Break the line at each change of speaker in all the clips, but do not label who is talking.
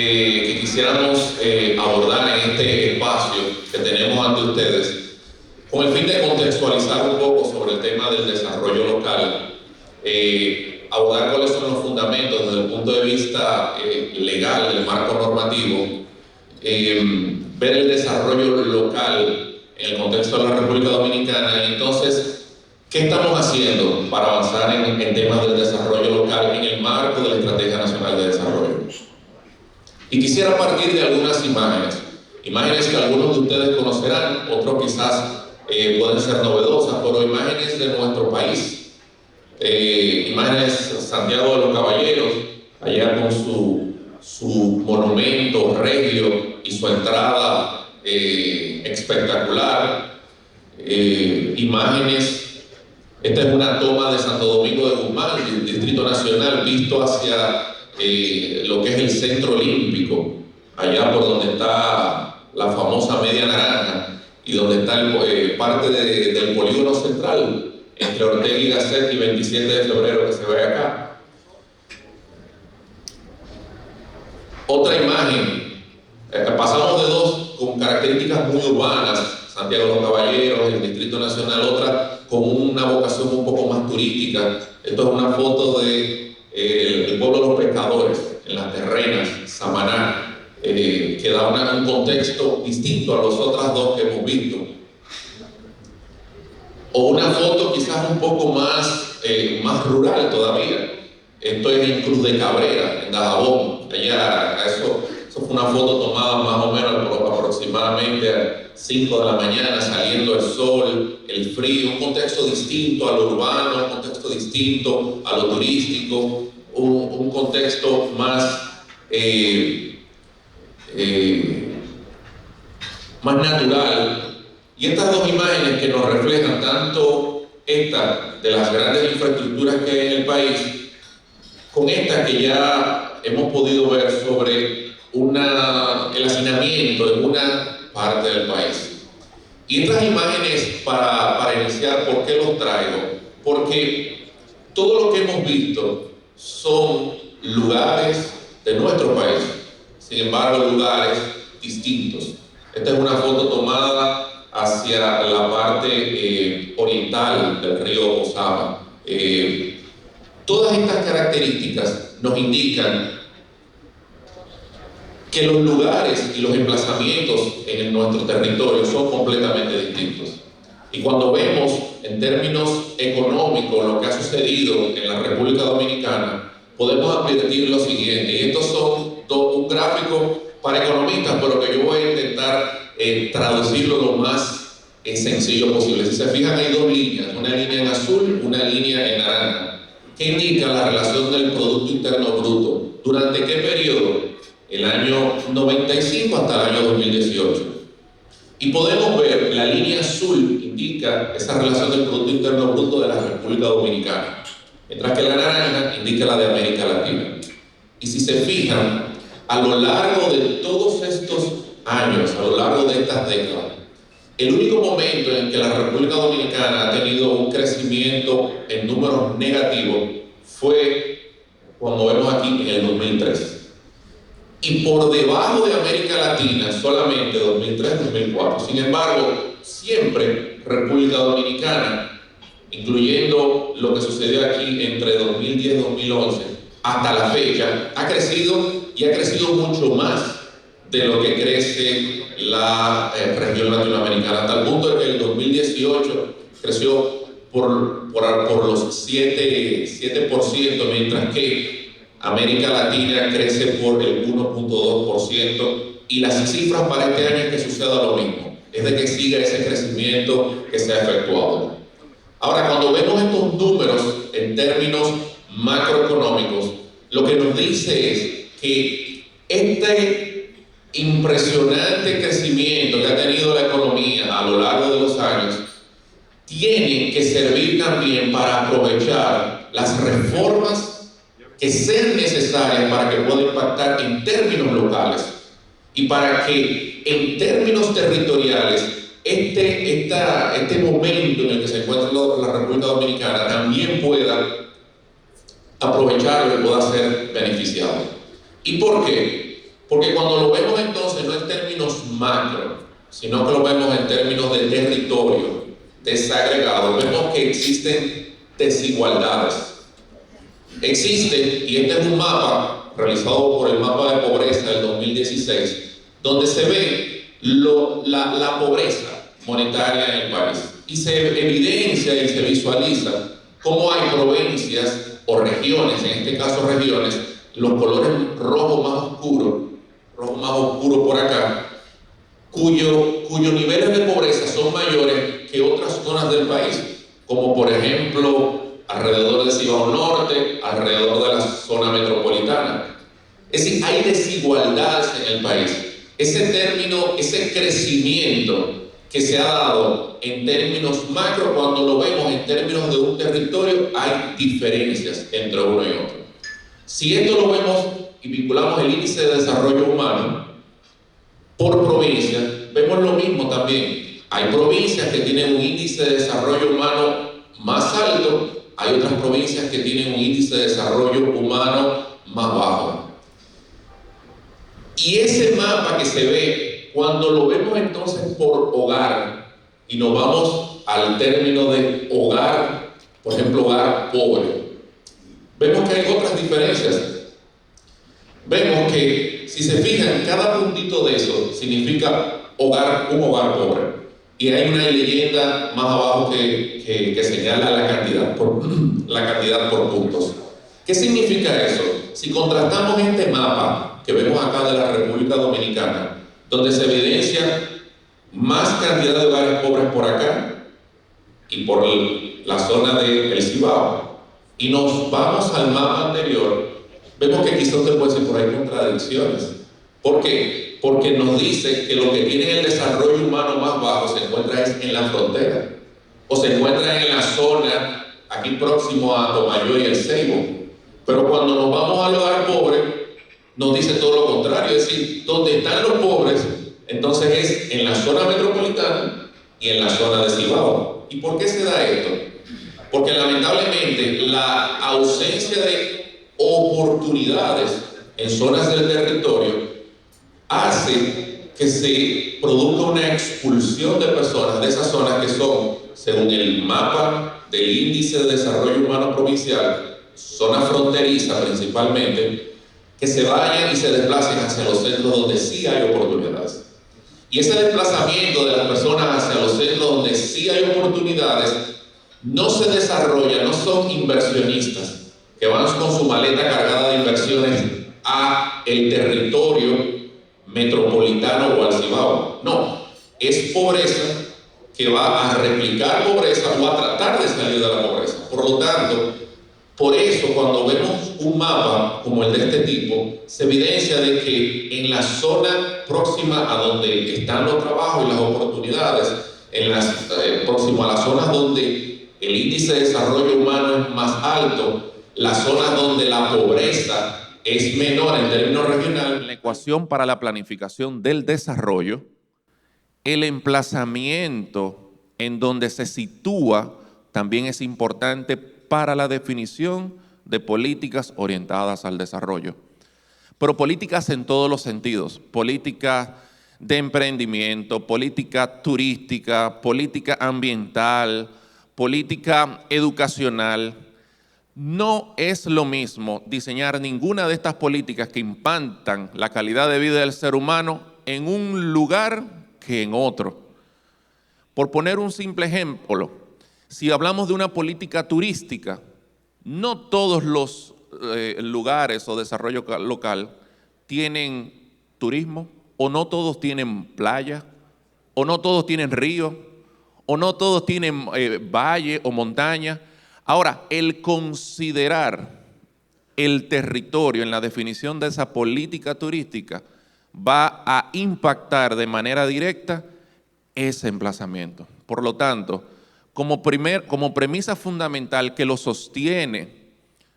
que quisiéramos abordar en este espacio que tenemos ante ustedes, con el fin de contextualizar un poco sobre el tema del desarrollo local, abordar cuáles son los fundamentos desde el punto de vista legal, del marco normativo, ver el desarrollo local en el contexto de la República Dominicana y entonces, ¿qué estamos haciendo para avanzar en temas del desarrollo local en el marco de la Estrategia Nacional de Desarrollo? Y quisiera partir de algunas imágenes que algunos de ustedes conocerán, otros quizás pueden ser novedosas, pero imágenes de nuestro país. Imágenes Santiago de los Caballeros, allá con su monumento regio y su entrada espectacular. Imágenes, esta es una toma de Santo Domingo de Guzmán, del Distrito Nacional, visto hacia lo que es el Centro Olímpico, allá por donde está la famosa Media Naranja y donde está parte del polígono central entre Ortega y Gasset y 27 de febrero que se ve acá. Otra imagen, pasamos de dos con características muy urbanas, Santiago de los Caballeros, el Distrito Nacional, otra con una vocación un poco más turística. Esto es una foto de el pueblo de los pescadores en las terrenas, Samaná, que da un contexto distinto a las otras dos que hemos visto. O una foto quizás un poco más rural todavía. Esto es en Cruz de Cabrera, en Dajabón. Allá, eso fue una foto tomada más o menos aproximadamente a 5 de la mañana, saliendo el sol, el frío, un contexto distinto a lo urbano, un contexto distinto a lo turístico, un contexto más natural. Y estas dos imágenes que nos reflejan tanto esta de las grandes infraestructuras que hay en el país, con esta que ya hemos podido ver sobre el hacinamiento de una parte del país. Y estas imágenes, para iniciar, ¿por qué los traigo? Porque todo lo que hemos visto son lugares de nuestro país, sin embargo lugares distintos. Esta es una foto tomada hacia la parte oriental del río Osama. Todas estas características nos indican que los lugares y los emplazamientos en nuestro territorio son completamente distintos. Y cuando vemos en términos económicos lo que ha sucedido en la República Dominicana, podemos advertir lo siguiente, y estos son un gráfico para economistas, pero que yo voy a intentar traducirlo lo más sencillo posible. Si se fijan, hay dos líneas, una línea en azul, una línea en naranja, que indica la relación del Producto Interno Bruto. ¿Durante qué periodo? El año 95 hasta el año 2018. Y podemos ver, la línea azul indica esa relación del Producto Interno Bruto de la República Dominicana, mientras que la naranja indica la de América Latina. Y si se fijan, a lo largo de todos estos años, a lo largo de estas décadas, el único momento en que la República Dominicana ha tenido un crecimiento en números negativos fue cuando vemos aquí en el 2003. Y por debajo de América Latina solamente 2003-2004. Sin embargo, siempre República Dominicana, incluyendo lo que sucedió aquí entre 2010-2011 hasta la fecha, ha crecido y ha crecido mucho más de lo que crece la región latinoamericana, hasta el punto de que en el 2018 creció por los 7%, mientras que América Latina crece por el 1.2%, y las cifras para este año es que suceda lo mismo, es de que siga ese crecimiento que se ha efectuado. Ahora, cuando vemos estos números en términos macroeconómicos, lo que nos dice es que este impresionante crecimiento que ha tenido la economía a lo largo de los años tiene que servir también para aprovechar las reformas que sean necesarias para que pueda impactar en términos locales y para que en términos territoriales este momento en el que se encuentra la República Dominicana también pueda aprovecharlo y pueda ser beneficiado. ¿Y por qué? Porque cuando lo vemos entonces no en términos macro, sino que lo vemos en términos de territorio desagregado, vemos que existen desigualdades. Existe, y este es un mapa realizado por el mapa de pobreza del 2016, donde se ve la pobreza monetaria en el país y se evidencia y se visualiza cómo hay provincias o regiones, en este caso regiones, los colores rojo más oscuro por acá, cuyos niveles de pobreza son mayores que otras zonas del país, como por ejemplo alrededor del Cibao Norte, alrededor de la zona metropolitana. Es decir, hay desigualdades en el país. Ese término, ese crecimiento que se ha dado en términos macro, cuando lo vemos en términos de un territorio, hay diferencias entre uno y otro. Si esto lo vemos y vinculamos el índice de desarrollo humano por provincia, vemos lo mismo también. Hay provincias que tienen un índice de desarrollo humano más alto, hay otras provincias que tienen un índice de desarrollo humano más bajo. Y ese mapa que se ve, cuando lo vemos entonces por hogar, y nos vamos al término de hogar, por ejemplo, hogar pobre, vemos que hay otras diferencias. Vemos que, si se fijan, cada puntito de eso significa hogar, un hogar pobre. Y hay una leyenda más abajo que señala la cantidad por puntos. ¿Qué significa eso? Si contrastamos este mapa que vemos acá de la República Dominicana, donde se evidencia más cantidad de hogares pobres por acá y por la zona del Cibao, y nos vamos al mapa anterior, vemos que quizás usted puede decir por ahí contradicciones. ¿Por qué? Porque nos dice que lo que tiene el desarrollo humano más bajo se encuentra en la frontera, o se encuentra en la zona aquí próximo a Tomayo y el Ceibo. Pero cuando nos vamos al hogar pobre, nos dice todo lo contrario, es decir, donde están los pobres, entonces es en la zona metropolitana y en la zona de Cibao. ¿Y por qué se da esto? Porque lamentablemente la ausencia de oportunidades en zonas del territorio hace que se produzca una expulsión de personas de esas zonas que son, según el mapa del índice de desarrollo humano provincial, zona fronteriza principalmente, que se vayan y se desplacen hacia los centros donde sí hay oportunidades. Y ese desplazamiento de las personas hacia los centros donde sí hay oportunidades no se desarrolla, no son inversionistas que van con su maleta cargada de inversiones a el territorio metropolitano o al Cibao. No, es pobreza que va a replicar pobreza o a tratar de salir de la pobreza. Por lo tanto, por eso cuando vemos un mapa como el de este tipo, se evidencia de que en la zona próxima a donde están los trabajos y las oportunidades, próximo a las zonas donde el índice de desarrollo humano es más alto, las zonas donde la pobreza es menor en términos regionales.
La ecuación para la planificación del desarrollo, el emplazamiento en donde se sitúa también es importante para la definición de políticas orientadas al desarrollo. Pero políticas en todos los sentidos, política de emprendimiento, política turística, política ambiental, política educacional. No es lo mismo diseñar ninguna de estas políticas que impactan la calidad de vida del ser humano en un lugar que en otro. Por poner un simple ejemplo, si hablamos de una política turística, no todos los lugares o desarrollo local tienen turismo, o no todos tienen playa, o no todos tienen río, o no todos tienen valle o montaña. Ahora, el considerar el territorio en la definición de esa política turística va a impactar de manera directa ese emplazamiento. Por lo tanto, como premisa fundamental que lo sostiene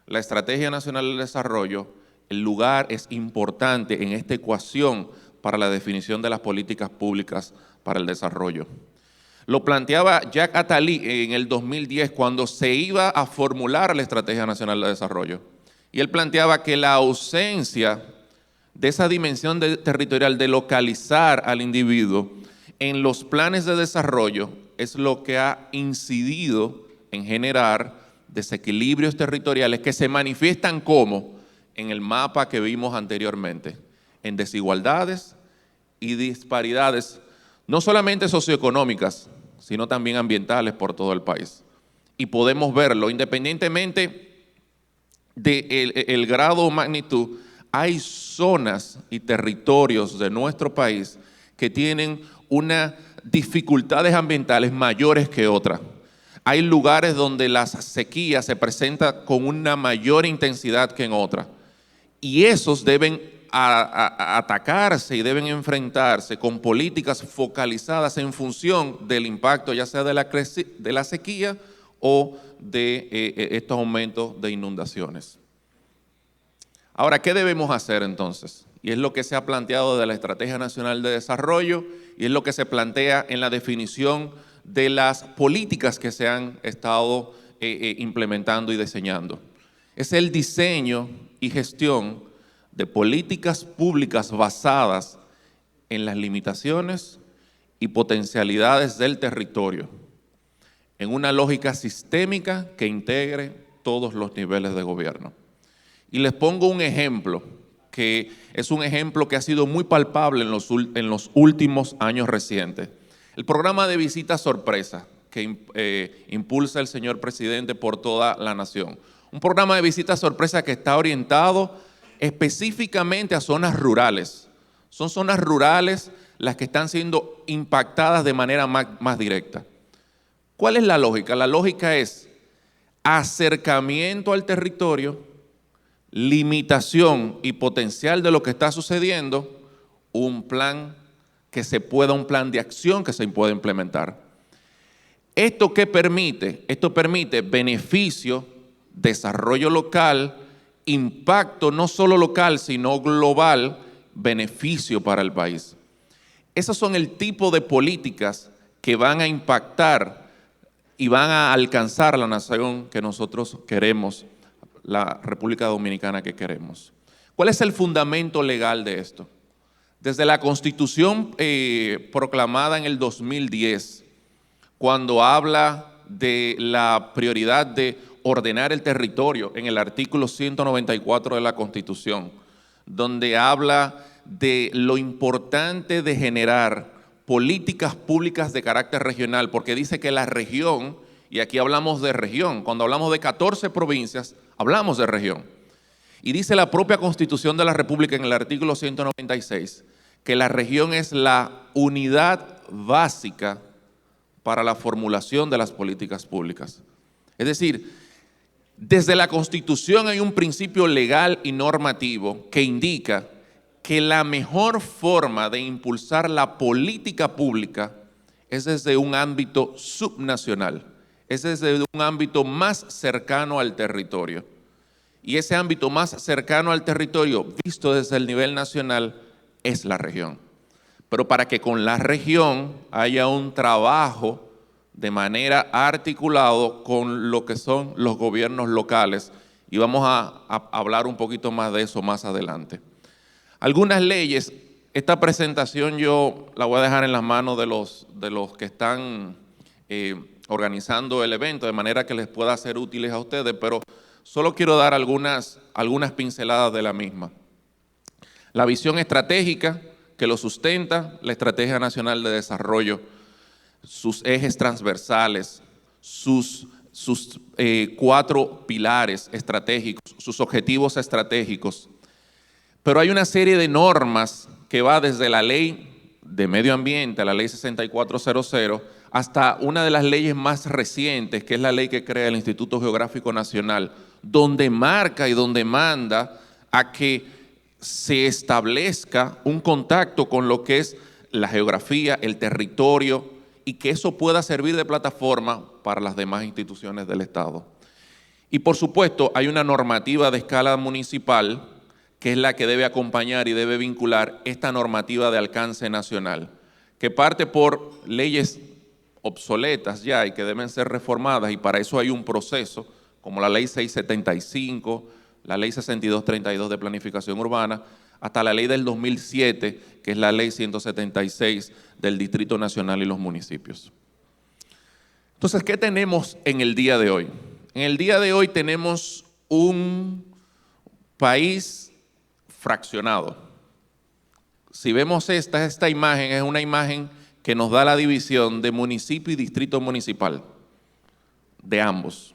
la Estrategia Nacional del Desarrollo, el lugar es importante en esta ecuación para la definición de las políticas públicas para el desarrollo. Lo planteaba Jacques Attali en el 2010 cuando se iba a formular la Estrategia Nacional de Desarrollo. Y él planteaba que la ausencia de esa dimensión territorial, de localizar al individuo en los planes de desarrollo, es lo que ha incidido en generar desequilibrios territoriales que se manifiestan como en el mapa que vimos anteriormente, en desigualdades y disparidades, no solamente socioeconómicas, sino también ambientales por todo el país. Y podemos verlo, independientemente del grado o magnitud, hay zonas y territorios de nuestro país que tienen unas dificultades ambientales mayores que otras. Hay lugares donde las sequías se presentan con una mayor intensidad que en otras. Y esos deben atacarse y deben enfrentarse con políticas focalizadas en función del impacto, ya sea de la sequía o de estos aumentos de inundaciones. Ahora, ¿qué debemos hacer entonces? Y es lo que se ha planteado de la Estrategia Nacional de Desarrollo y es lo que se plantea en la definición de las políticas que se han estado implementando y diseñando. Es el diseño y gestión de políticas públicas basadas en las limitaciones y potencialidades del territorio, en una lógica sistémica que integre todos los niveles de gobierno. Y les pongo un ejemplo, que es un ejemplo que ha sido muy palpable en los últimos años recientes. El programa de visita sorpresa que impulsa el señor presidente por toda la nación. Un programa de visita sorpresa que está orientado específicamente a zonas rurales. Son zonas rurales las que están siendo impactadas de manera más directa. ¿Cuál es la lógica? La lógica es acercamiento al territorio, limitación y potencial de lo que está sucediendo, un plan de acción que se pueda implementar. ¿Esto qué permite? Esto permite beneficio, desarrollo local, impacto no solo local, sino global, beneficio para el país. Esos son el tipo de políticas que van a impactar y van a alcanzar la nación que nosotros queremos, la República Dominicana que queremos. ¿Cuál es el fundamento legal de esto? Desde la Constitución proclamada en el 2010, cuando habla de la prioridad de ordenar el territorio en el artículo 194 de la Constitución, donde habla de lo importante de generar políticas públicas de carácter regional, porque dice que la región, y aquí hablamos de región, cuando hablamos de 14 provincias, hablamos de región. Y dice la propia Constitución de la República en el artículo 196, que la región es la unidad básica para la formulación de las políticas públicas. Es decir, desde la Constitución hay un principio legal y normativo que indica que la mejor forma de impulsar la política pública es desde un ámbito subnacional, es desde un ámbito más cercano al territorio. Y ese ámbito más cercano al territorio, visto desde el nivel nacional, es la región. Pero para que con la región haya un trabajo de manera articulado con lo que son los gobiernos locales, y vamos a hablar un poquito más de eso más adelante. Algunas leyes, esta presentación yo la voy a dejar en las manos de los que están organizando el evento, de manera que les pueda ser útiles a ustedes, pero solo quiero dar algunas pinceladas de la misma. La visión estratégica que lo sustenta, la Estrategia Nacional de Desarrollo, sus ejes transversales, sus 4 pilares estratégicos, sus objetivos estratégicos. Pero hay una serie de normas que va desde la Ley de Medio Ambiente, la Ley 6400, hasta una de las leyes más recientes, que es la ley que crea el Instituto Geográfico Nacional, donde marca y donde manda a que se establezca un contacto con lo que es la geografía, el territorio, y que eso pueda servir de plataforma para las demás instituciones del Estado. Y por supuesto hay una normativa de escala municipal que es la que debe acompañar y debe vincular esta normativa de alcance nacional, que parte por leyes obsoletas ya y que deben ser reformadas, y para eso hay un proceso, como la Ley 675, la Ley 6232 de Planificación Urbana, hasta la ley del 2007, que es la ley 176 del Distrito Nacional y los municipios. Entonces, ¿qué tenemos en el día de hoy? En el día de hoy tenemos un país fraccionado. Si vemos esta imagen, es una imagen que nos da la división de municipio y distrito municipal, de ambos.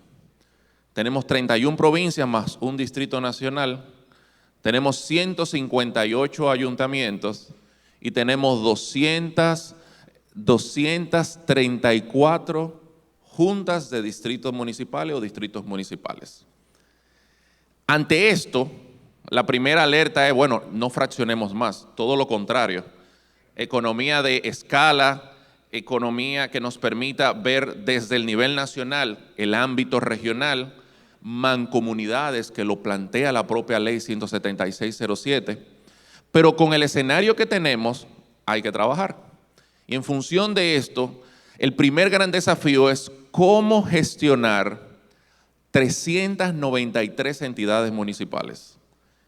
Tenemos 31 provincias más un distrito nacional, tenemos 158 ayuntamientos y tenemos 234 juntas de distritos municipales o distritos municipales. Ante esto, la primera alerta es, bueno, no fraccionemos más, todo lo contrario. Economía de escala, economía que nos permita ver desde el nivel nacional el ámbito regional, mancomunidades que lo plantea la propia ley 17607, pero con el escenario que tenemos hay que trabajar. Y en función de esto, el primer gran desafío es cómo gestionar 393 entidades municipales.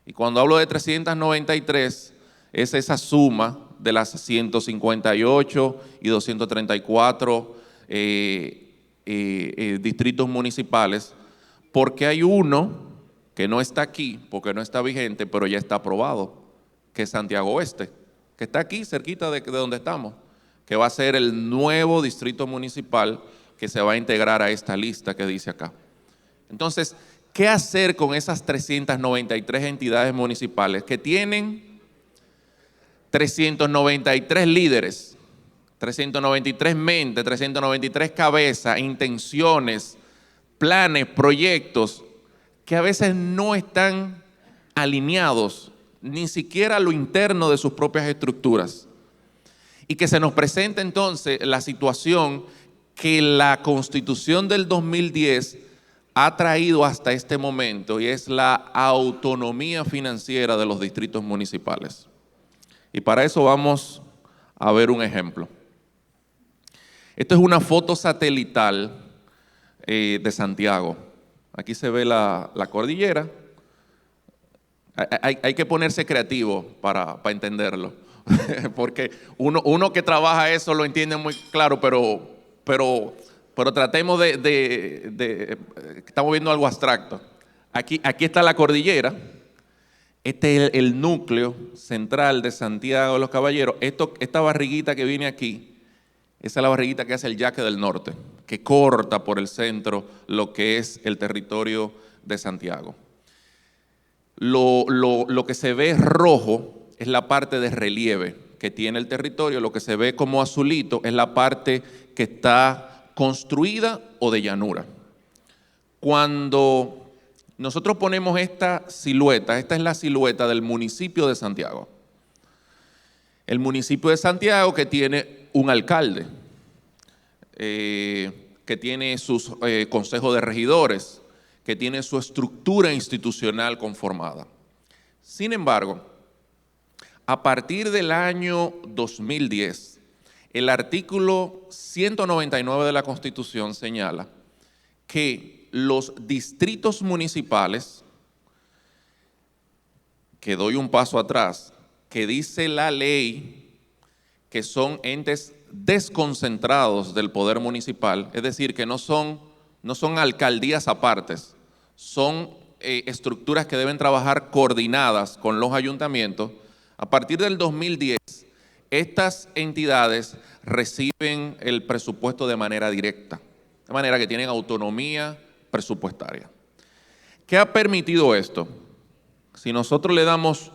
Y cuando hablo de 393, es esa suma de las 158 y 234 distritos municipales, porque hay uno que no está aquí, porque no está vigente, pero ya está aprobado, que es Santiago Oeste, que está aquí cerquita de donde estamos, que va a ser el nuevo distrito municipal que se va a integrar a esta lista que dice acá. Entonces, ¿qué hacer con esas 393 entidades municipales que tienen 393 líderes, 393 mentes, 393 cabezas, intenciones, planes, proyectos que a veces no están alineados ni siquiera a lo interno de sus propias estructuras? Y que se nos presenta entonces la situación que la Constitución del 2010 ha traído hasta este momento, y es la autonomía financiera de los distritos municipales. Y para eso vamos a ver un ejemplo. Esto es una foto satelital de Santiago. Aquí se ve la cordillera. Hay que ponerse creativo para entenderlo, porque uno que trabaja eso lo entiende muy claro, pero tratemos estamos viendo algo abstracto. Aquí está la cordillera, este es el núcleo central de Santiago de los Caballeros. Esta barriguita que viene aquí, esa es la barriguita que hace el Yaque del Norte, que corta por el centro lo que es el territorio de Santiago. Lo que se ve rojo es la parte de relieve que tiene el territorio, lo que se ve como azulito es la parte que está construida o de llanura. Cuando nosotros ponemos esta silueta, esta es la silueta del municipio de Santiago. El municipio de Santiago que tiene un alcalde, que tiene sus consejos de regidores, que tiene su estructura institucional conformada. Sin embargo, a partir del año 2010, el artículo 199 de la Constitución señala que los distritos municipales, que doy un paso atrás, que dice la ley que son entes desconcentrados del poder municipal, es decir, que no son alcaldías apartes, son estructuras que deben trabajar coordinadas con los ayuntamientos. A partir del 2010, estas entidades reciben el presupuesto de manera directa, de manera que tienen autonomía presupuestaria. ¿Qué ha permitido esto? Si nosotros le damos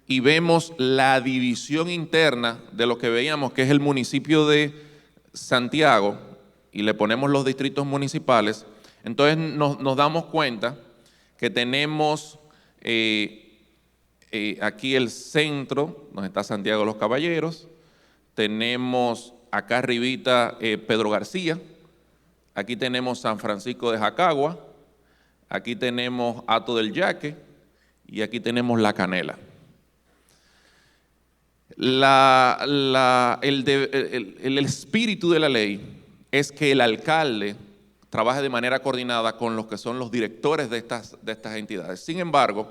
y vemos la división interna de lo que veíamos que es el municipio de Santiago y le ponemos los distritos municipales, entonces nos damos cuenta que tenemos aquí el centro, donde está Santiago de los Caballeros, tenemos acá arribita Pedro García, aquí tenemos San Francisco de Jacagua, aquí tenemos Hato del Yaque y aquí tenemos La Canela. El espíritu de la ley es que el alcalde trabaje de manera coordinada con los que son los directores de estas entidades. Sin embargo,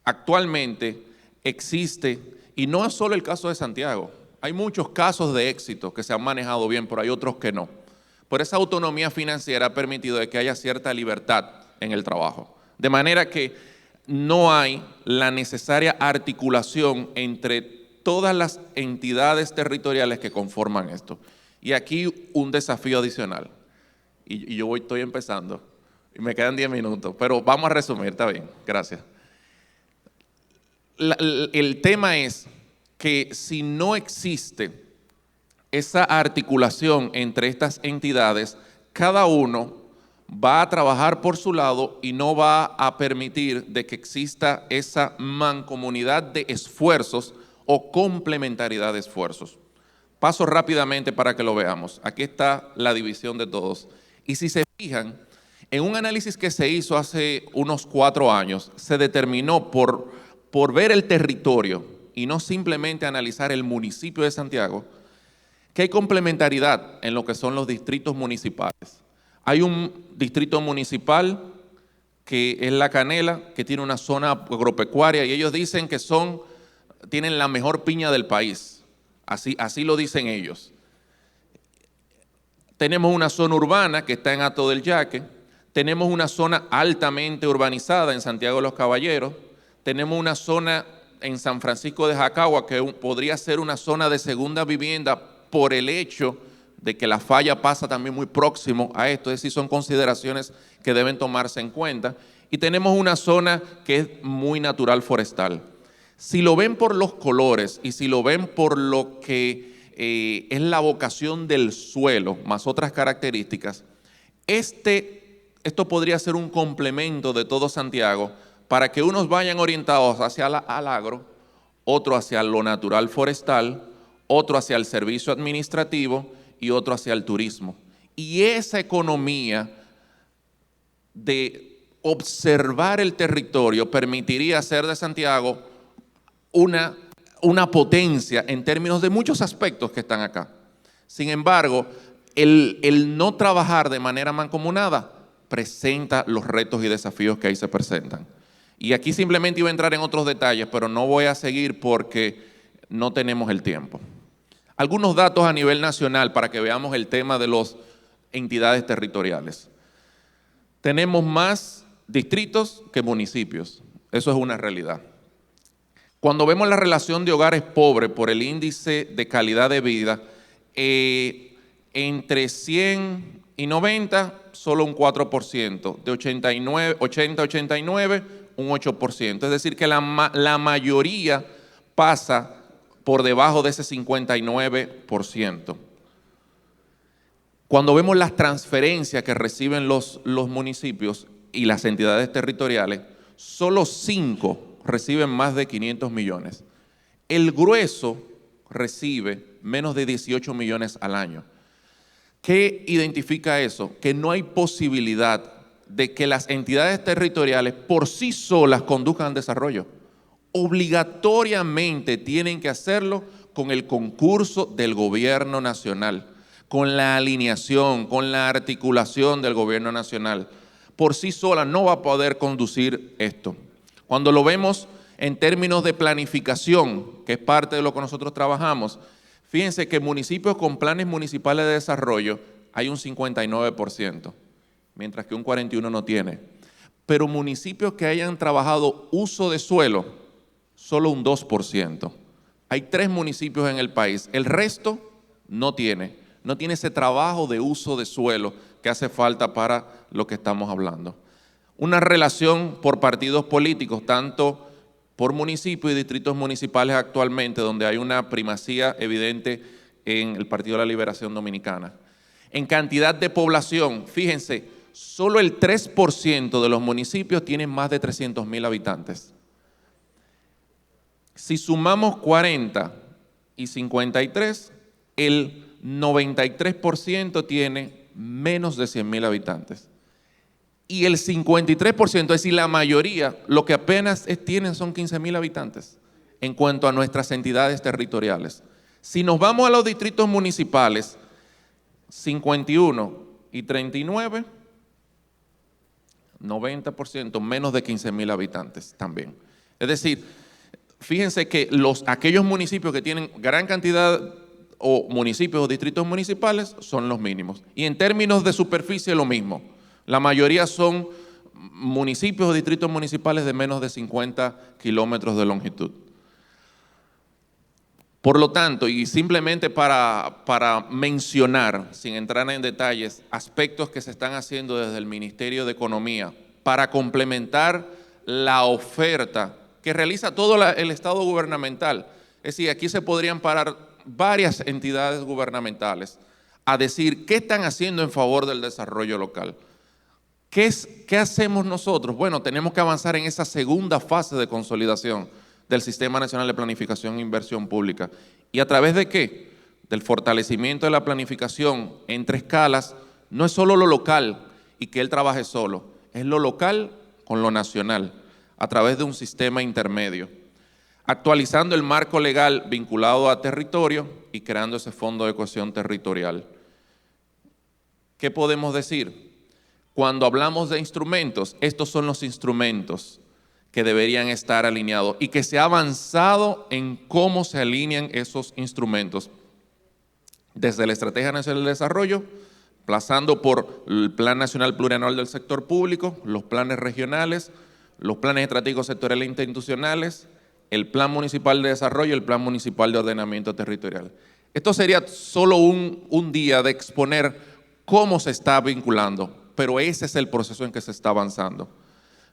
actualmente existe, y no es solo el caso de Santiago, hay muchos casos de éxito que se han manejado bien, pero hay otros que no. Por esa autonomía financiera ha permitido de que haya cierta libertad en el trabajo, de manera que no hay la necesaria articulación entre todas las entidades territoriales que conforman esto. Y aquí un desafío adicional, y yo estoy empezando, y me quedan 10 minutos, pero vamos a resumir, está bien, gracias. El tema es que si no existe esa articulación entre estas entidades, cada uno va a trabajar por su lado y no va a permitir de que exista esa mancomunidad de esfuerzos o complementariedad de esfuerzos. Paso rápidamente para que lo veamos. Aquí está la división de todos. Y si se fijan, en un análisis que se hizo hace unos 4 años, se determinó por ver el territorio y no simplemente analizar el municipio de Santiago, que hay complementariedad en lo que son los distritos municipales. Hay un distrito municipal que es La Canela, que tiene una zona agropecuaria y ellos dicen que tienen la mejor piña del país. Así lo dicen ellos. Tenemos una zona urbana que está en Hato del Yaque, tenemos una zona altamente urbanizada en Santiago de los Caballeros, tenemos una zona en San Francisco de Jacagua que podría ser una zona de segunda vivienda por el hecho de que La Falla pasa también muy próximo a esto, es decir, son consideraciones que deben tomarse en cuenta. Y tenemos una zona que es muy natural forestal. Si lo ven por los colores y si lo ven por lo que es la vocación del suelo, más otras características, esto podría ser un complemento de todo Santiago para que unos vayan orientados hacia al agro, otro hacia lo natural forestal, otro hacia el servicio administrativo y otro hacia el turismo. Y esa economía de observar el territorio permitiría hacer de Santiago una potencia en términos de muchos aspectos que están acá. Sin embargo, el no trabajar de manera mancomunada presenta los retos y desafíos que ahí se presentan. Y aquí simplemente iba a entrar en otros detalles, pero no voy a seguir porque no tenemos el tiempo. Algunos datos a nivel nacional para que veamos el tema de las entidades territoriales. Tenemos más distritos que municipios, eso es una realidad. Cuando vemos la relación de hogares pobres por el índice de calidad de vida, entre 100 y 90, solo un 4%, de 80 a 89, un 8%. Es decir, que la mayoría pasa por debajo de ese 59%. Cuando vemos las transferencias que reciben los municipios y las entidades territoriales, solo 5 reciben más de 500 millones. El grueso recibe menos de 18 millones al año. ¿Qué identifica eso? Que no hay posibilidad de que las entidades territoriales por sí solas conduzcan desarrollo. Obligatoriamente tienen que hacerlo con el concurso del gobierno nacional, con la alineación, con la articulación del gobierno nacional. Por sí sola no va a poder conducir esto. Cuando lo vemos en términos de planificación, que es parte de lo que nosotros trabajamos, fíjense que municipios con planes municipales de desarrollo hay un 59%, mientras que un 41% no tiene. Pero municipios que hayan trabajado uso de suelo, solo un 2%. Hay 3 municipios en el país, el resto no tiene ese trabajo de uso de suelo que hace falta para lo que estamos hablando. Una relación por partidos políticos, tanto por municipios y distritos municipales actualmente, donde hay una primacía evidente en el Partido de la Liberación Dominicana. En cantidad de población, fíjense, solo el 3% de los municipios tienen más de 300,000 habitantes. Si sumamos 40 y 53, el 93% tiene menos de 100,000 habitantes. Y el 53%, es decir, la mayoría, lo que apenas tienen son 15,000 habitantes en cuanto a nuestras entidades territoriales. Si nos vamos a los distritos municipales, 51 y 39, 90%, menos de 15,000 habitantes también. Es decir, fíjense que aquellos municipios que tienen gran cantidad o municipios o distritos municipales son los mínimos. Y en términos de superficie lo mismo. La mayoría son municipios o distritos municipales de menos de 50 kilómetros de longitud. Por lo tanto, y simplemente para mencionar, sin entrar en detalles, aspectos que se están haciendo desde el Ministerio de Economía para complementar la oferta que realiza todo el Estado gubernamental. Es decir, aquí se podrían parar varias entidades gubernamentales a decir qué están haciendo en favor del desarrollo local. ¿Qué hacemos nosotros? Bueno, tenemos que avanzar en esa segunda fase de consolidación del Sistema Nacional de Planificación e Inversión Pública. ¿Y a través de qué? Del fortalecimiento de la planificación entre escalas. No es solo lo local y que él trabaje solo, es lo local con lo nacional, a través de un sistema intermedio, actualizando el marco legal vinculado a territorio y creando ese fondo de cohesión territorial. ¿Qué podemos decir? Cuando hablamos de instrumentos, estos son los instrumentos que deberían estar alineados y que se ha avanzado en cómo se alinean esos instrumentos. Desde la Estrategia Nacional de Desarrollo, pasando por el Plan Nacional Plurianual del Sector Público, los planes regionales, los planes estratégicos sectoriales e institucionales, el Plan Municipal de Desarrollo y el Plan Municipal de Ordenamiento Territorial. Esto sería solo un día de exponer cómo se está vinculando, pero ese es el proceso en que se está avanzando.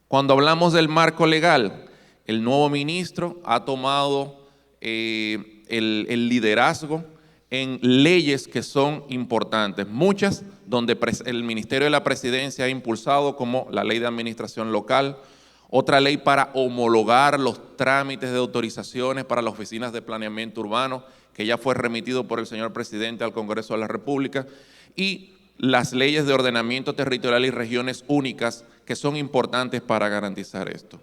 Cuando hablamos del marco legal, el nuevo ministro ha tomado el liderazgo en leyes que son importantes, muchas donde el Ministerio de la Presidencia ha impulsado, como la Ley de Administración Local, otra ley para homologar los trámites de autorizaciones para las oficinas de planeamiento urbano, que ya fue remitido por el señor presidente al Congreso de la República, y las leyes de ordenamiento territorial y regiones únicas, que son importantes para garantizar esto.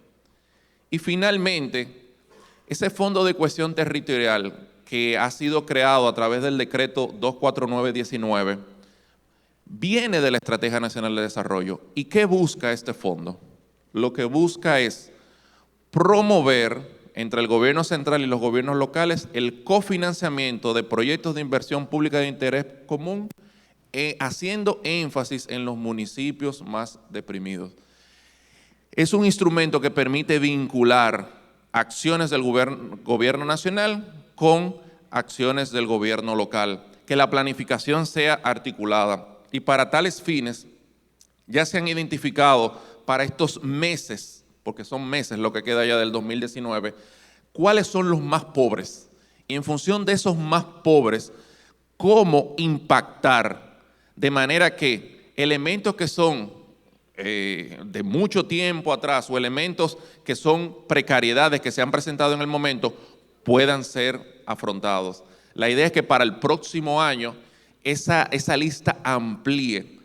Y finalmente, ese Fondo de Cohesión Territorial que ha sido creado a través del decreto 249/19, viene de la Estrategia Nacional de Desarrollo. ¿Y qué busca este fondo? Lo que busca es promover entre el gobierno central y los gobiernos locales el cofinanciamiento de proyectos de inversión pública de interés común, haciendo énfasis en los municipios más deprimidos. Es un instrumento que permite vincular acciones del gobierno nacional con acciones del gobierno local, que la planificación sea articulada. Y para tales fines, ya se han identificado para estos meses, porque son meses lo que queda ya del 2019, cuáles son los más pobres. Y en función de esos más pobres, cómo impactar de manera que elementos que son de mucho tiempo atrás o elementos que son precariedades que se han presentado en el momento puedan ser afrontados. La idea es que para el próximo año esa lista amplíe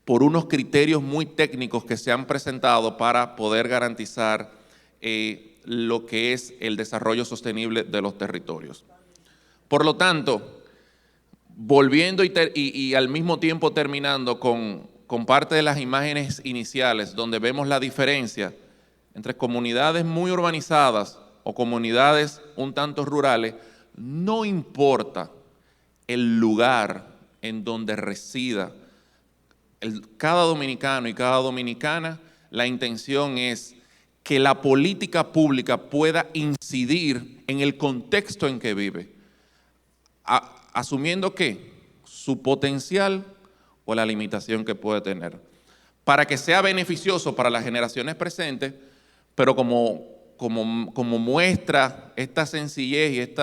por unos criterios muy técnicos que se han presentado para poder garantizar lo que es el desarrollo sostenible de los territorios. Por lo tanto, volviendo y al mismo tiempo terminando con parte de las imágenes iniciales, donde vemos la diferencia entre comunidades muy urbanizadas o comunidades un tanto rurales, no importa el lugar en donde resida cada dominicano y cada dominicana, la intención es que la política pública pueda incidir en el contexto en que vive, asumiendo que su potencial o la limitación que puede tener, para que sea beneficioso para las generaciones presentes, pero como muestra esta sencillez y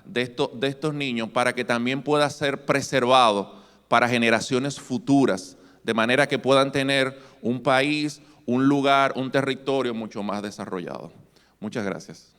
de estos niños, para que también pueda ser preservado para generaciones futuras, de manera que puedan tener un país, un lugar, un territorio mucho más desarrollado. Muchas gracias.